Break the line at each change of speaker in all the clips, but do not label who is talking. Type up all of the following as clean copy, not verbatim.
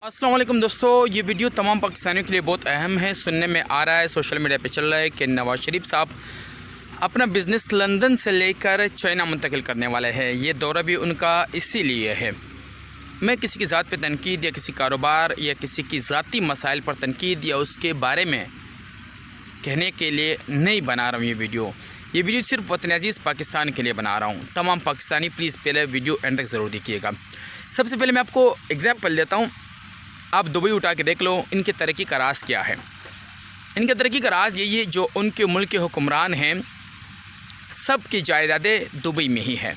अस्सलाम वालेकुम दोस्तों, ये वीडियो तमाम पाकिस्तानियों के लिए बहुत अहम है। सुनने में आ रहा है, सोशल मीडिया पे चल रहा है कि नवाज़ शरीफ साहब अपना बिज़नेस लंदन से लेकर चाइना मुंतकिल करने वाले हैं। ये दौरा भी उनका इसीलिए है। मैं किसी की ज़ात पे तनकीद या किसी कारोबार या किसी की ज़ाती मसाइल पर तनकीद या उसके बारे में कहने के लिए नहीं बना रहा हूँ। ये वीडियो सिर्फ वतन अज़ीज़ पाकिस्तान के लिए बना रहा हूँ। तमाम पाकिस्तानी प्लीज़ पहले वीडियो एंड तक ज़रूर देखिएगा। सबसे पहले मैं आपको एग्जाम्पल देता हूँ। आप दुबई उठा के देख लो, इनके तरक्की का राज क्या है। इनके तरक्की का राज यही है, जो उनके मुल्क के हुक्मरान हैं सब की जायदादें दुबई में ही हैं।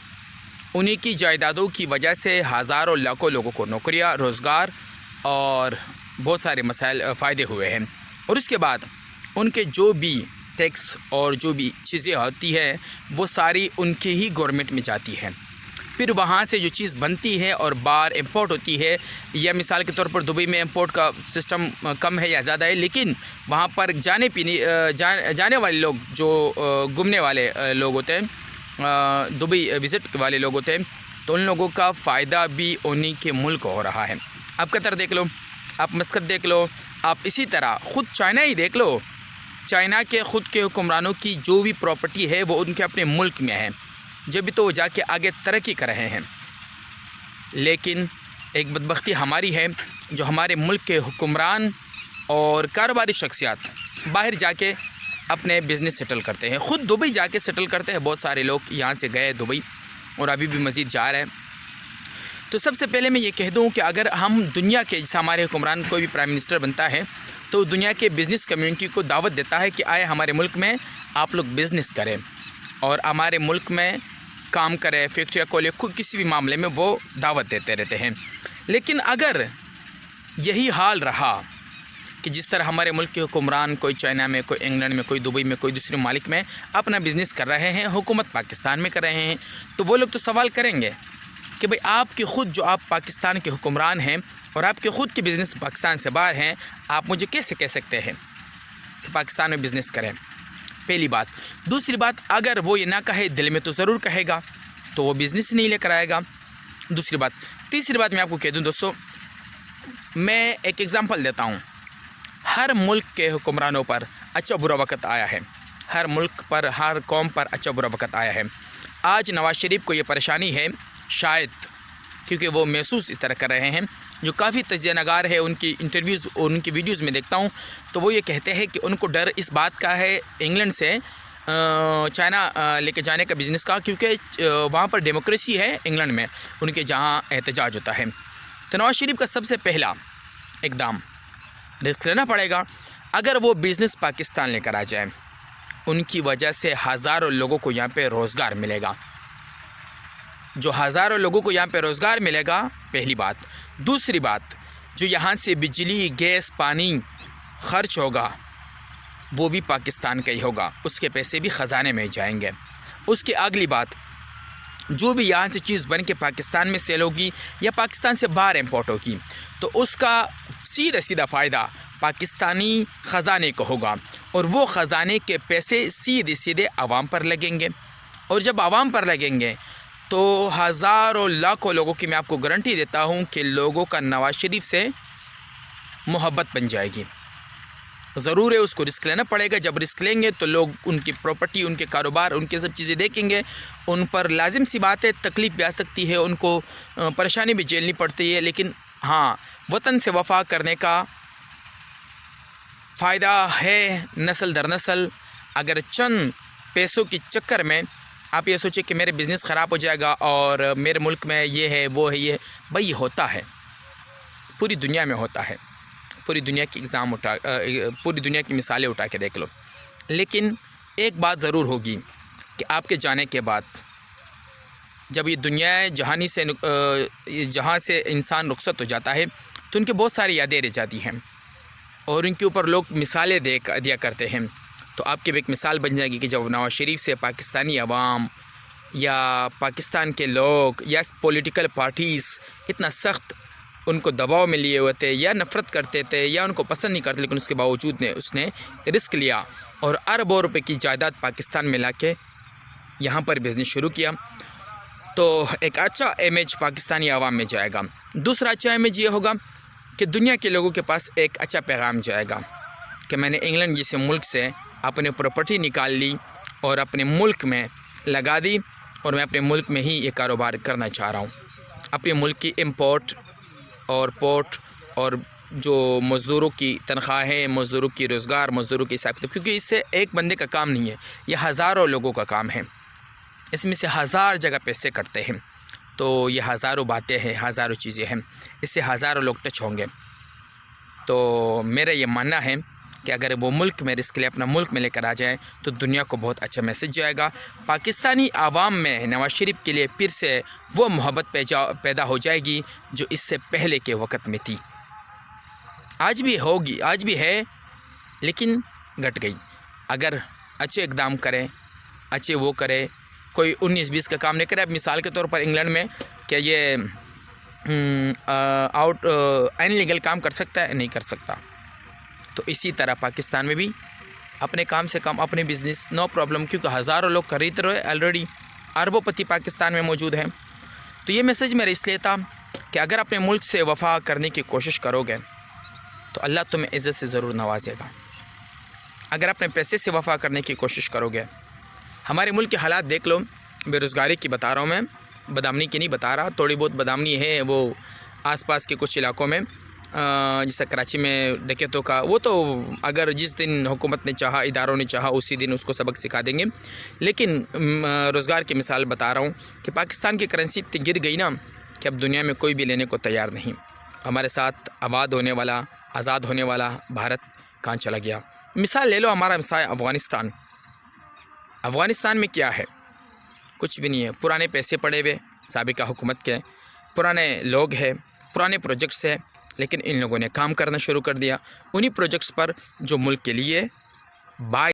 उन्हीं की जायदादों की वजह से हज़ारों लाखों लोगों को नौकरियां, रोज़गार और बहुत सारे मसाइल फ़ायदे हुए हैं। और उसके बाद उनके जो भी टैक्स और जो भी चीज़ें होती है वो सारी उनके ही गवर्नमेंट में जाती है। फिर वहाँ से जो चीज़ बनती है और बाहर इंपोर्ट होती है, या मिसाल के तौर पर दुबई में इंपोर्ट का सिस्टम कम है या ज़्यादा है, लेकिन वहाँ पर जाने वाले लोग जो घूमने वाले लोग होते हैं, दुबई विज़िट वाले लोग होते हैं, तो उन लोगों का फ़ायदा भी उन्हीं के मुल्क हो रहा है। आप कतर देख लो, आप मस्कत देख लो, आप इसी तरह ख़ुद चाइना ही देख लो। चाइना के ख़ुद के हुक्मरानों की जो भी प्रॉपर्टी है वो उनके अपने मुल्क में है, जब भी तो वो जाके आगे तरक्की कर रहे हैं। लेकिन एक बदबख्ती हमारी है, जो हमारे मुल्क के हुक्मरान और कारोबारी शख्सियात बाहर जाके अपने बिज़नेस सेटल करते हैं। ख़ुद दुबई जाके सेटल करते हैं। बहुत सारे लोग यहाँ से गए दुबई और अभी भी मज़ीद जा रहे हैं। तो सबसे पहले मैं ये कह दूँ कि अगर हम दुनिया के, जैसे हमारे हुक्मरान कोई भी प्राइम मिनिस्टर बनता है तो दुनिया के बिज़नेस कम्युनिटी को दावत देता है कि आए हमारे मुल्क में आप लोग बिज़नेस करें और हमारे मुल्क में काम करें, फैक्ट्री खोले, खुद किसी भी मामले में वो दावत देते रहते हैं। लेकिन अगर यही हाल रहा कि जिस तरह हमारे मुल्क के हुक्मरान कोई चाइना में, कोई इंग्लैंड में, कोई दुबई में, कोई दूसरे मालिक में अपना बिज़नेस कर रहे हैं, हुकूमत पाकिस्तान में कर रहे हैं, तो वो लोग तो सवाल करेंगे कि भाई आपके ख़ुद जो आप पाकिस्तान के हुक्मरान हैं और आपके ख़ुद के बिज़नेस पाकिस्तान से बाहर हैं, आप मुझे कैसे कह सकते हैं कि पाकिस्तान में बिज़नेस करें। पहली बात। दूसरी बात, अगर वो ये ना कहे, दिल में तो ज़रूर कहेगा, तो वो बिज़नेस नहीं लेकर आएगा। दूसरी बात। तीसरी बात मैं आपको कह दूं दोस्तों, मैं एक एग्ज़ाम्पल देता हूं। हर मुल्क के हुक्मरानों पर अच्छा बुरा वक़्त आया है। हर मुल्क पर, हर कौम पर अच्छा बुरा वक़्त आया है। आज नवाज़ शरीफ को ये परेशानी है, शायद क्योंकि वो महसूस इस तरह कर रहे हैं, जो काफ़ी तजिया नगार है, उनकी इंटरव्यूज़ और उनकी वीडियोज़ में देखता हूँ, तो वो ये कहते हैं कि उनको डर इस बात का है इंग्लैंड से चाइना लेके जाने का बिज़नेस का, क्योंकि वहाँ पर डेमोक्रेसी है इंग्लैंड में, उनके जहाँ एहतजाज होता है। तो नवाज़ शरीफ का सबसे पहला इक़दाम रिस्क लेना पड़ेगा। अगर वो बिज़नेस पाकिस्तान लेकर आ जाए, उनकी वजह से हज़ारों लोगों को यहाँ पे रोज़गार मिलेगा। जो हज़ारों लोगों को यहाँ पे रोज़गार मिलेगा, पहली बात। दूसरी बात, जो यहाँ से बिजली, गैस, पानी ख़र्च होगा वो भी पाकिस्तान का ही होगा, उसके पैसे भी ख़जाने में जाएंगे। उसकी अगली बात, जो भी यहाँ से चीज़ बन के पाकिस्तान में सेल होगी या पाकिस्तान से बाहर इंपोर्ट होगी, तो उसका सीधा फ़ायदा पाकिस्तानी ख़जाने को होगा, और वो ख़जाने के पैसे सीधे आवाम पर लगेंगे। और जब आवाम पर लगेंगे तो हज़ारों लाखों लोगों की मैं आपको गारंटी देता हूँ कि लोगों का नवाज़ शरीफ से मोहब्बत बन जाएगी। ज़रूर है, उसको रिस्क लेना पड़ेगा। जब रिस्क लेंगे तो लोग उनकी प्रॉपर्टी, उनके कारोबार, उनके सब चीज़ें देखेंगे। उन पर लाजिम सी बात है, तकलीफ़ भी आ सकती है, उनको परेशानी भी झेलनी पड़ती है, लेकिन हाँ, वतन से वफ़ा करने का फ़ायदा है नस्ल दर नस्ल। अगर चंद पैसों के चक्कर में आप ये सोचें कि मेरे बिज़नेस ख़राब हो जाएगा और मेरे मुल्क में ये है, वो है, ये भाई ये होता है, पूरी दुनिया में होता है। पूरी दुनिया की पूरी दुनिया की मिसालें उठा के देख लो। लेकिन एक बात ज़रूर होगी कि आपके जाने के बाद जब ये दुनिया जहानी से जहाँ से इंसान रुखसत हो जाता है, तो उनकी बहुत सारी यादें रह जाती हैं और उनके ऊपर लोग मिसालें दिया करते हैं। तो आपकी भी एक मिसाल बन जाएगी कि जब नवाज़ शरीफ से पाकिस्तानी अवाम या पाकिस्तान के लोग या पॉलिटिकल पार्टीज़ इतना सख्त उनको दबाव में लिए हुए थे, या नफ़रत करते थे, या उनको पसंद नहीं करते, लेकिन उसके बावजूद उसने रिस्क लिया और अरबों रुपए की जायदाद पाकिस्तान में लाके यहाँ पर बिज़नेस शुरू किया, तो एक अच्छा इमेज पाकिस्तानी अवाम में जाएगा। दूसरा अच्छा इमेज ये होगा کہ دنیا کے لوگوں کے پاس ایک اچھا پیغام جائے گا کہ میں نے انگلینڈ جیسے ملک سے اپنی پراپرٹی نکال لی اور اپنے ملک میں لگا دی، اور میں اپنے ملک میں ہی یہ کاروبار کرنا چاہ رہا ہوں۔ اپنے ملک کی امپورٹ اور پورٹ اور جو مزدوروں کی تنخواہیں، مزدوروں کی روزگار، مزدوروں کی حساب کتاب، کیونکہ اس سے ایک بندے کا کام نہیں ہے، یہ ہزاروں لوگوں کا کام ہے، اس میں سے ہزار جگہ پیسے کٹتے ہیں، تو یہ ہزاروں باتیں ہیں، ہزاروں چیزیں ہیں، اس سے ہزاروں لوگ ٹچ ہوں گے۔ تو میرا یہ ماننا ہے کہ اگر وہ ملک میں رسک لے، اپنا ملک میں لے کر آ جائے تو دنیا کو بہت اچھا میسج جائے گا۔ پاکستانی عوام میں نواز شریف کے لیے پھر سے وہ محبت پیدا ہو جائے گی جو اس سے پہلے کے وقت میں تھی، آج بھی ہوگی، آج بھی ہے، لیکن گھٹ گئی۔ اگر اچھے اقدام کریں، اچھے وہ کرے، کوئی 19-20 کا کام نہیں کرے۔ اب مثال کے طور پر انگلینڈ میں کہ یہ ان لیگل کام کر سکتا ہے؟ نہیں کر سکتا۔ تو اسی طرح پاکستان میں بھی اپنے کام سے کام، اپنے بزنس، نو پرابلم، کیونکہ ہزاروں لوگ خرید رہے، آلریڈی اربوں پتی پاکستان میں موجود ہیں۔ تو یہ میسج میرا اس لیے تھا کہ اگر اپنے ملک سے وفا کرنے کی کوشش کرو گے تو اللہ تمہیں عزت سے ضرور نوازے گا۔ اگر اپنے پیسے سے وفا کرنے کی کوشش کرو گے، ہمارے ملک کے حالات دیکھ لو، بے روزگاری کی بتا رہا ہوں میں، بدامنی کی نہیں بتا رہا، تھوڑی بہت بدامنی ہے وہ آس پاس کے کچھ علاقوں میں، جیسا کراچی میں ڈکیتوں کا، وہ تو اگر جس دن حکومت نے چاہا، اداروں نے چاہا، اسی دن اس کو سبق سکھا دیں گے۔ لیکن روزگار کی مثال بتا رہا ہوں کہ پاکستان کی کرنسی اتنی گر گئی نا کہ اب دنیا میں کوئی بھی لینے کو تیار نہیں۔ ہمارے ساتھ آباد ہونے والا، آزاد ہونے والا بھارت کہاں چلا گیا؟ مثال لے لو ہمارا مثال افغانستان۔ افغانستان میں کیا ہے؟ کچھ بھی نہیں ہے، پرانے پیسے پڑے ہوئے سابقہ حکومت کے، پرانے لوگ ہیں، پرانے پروجیکٹس ہیں، لیکن ان لوگوں نے کام کرنا شروع کر دیا انہی پروجیکٹس پر جو ملک کے لیے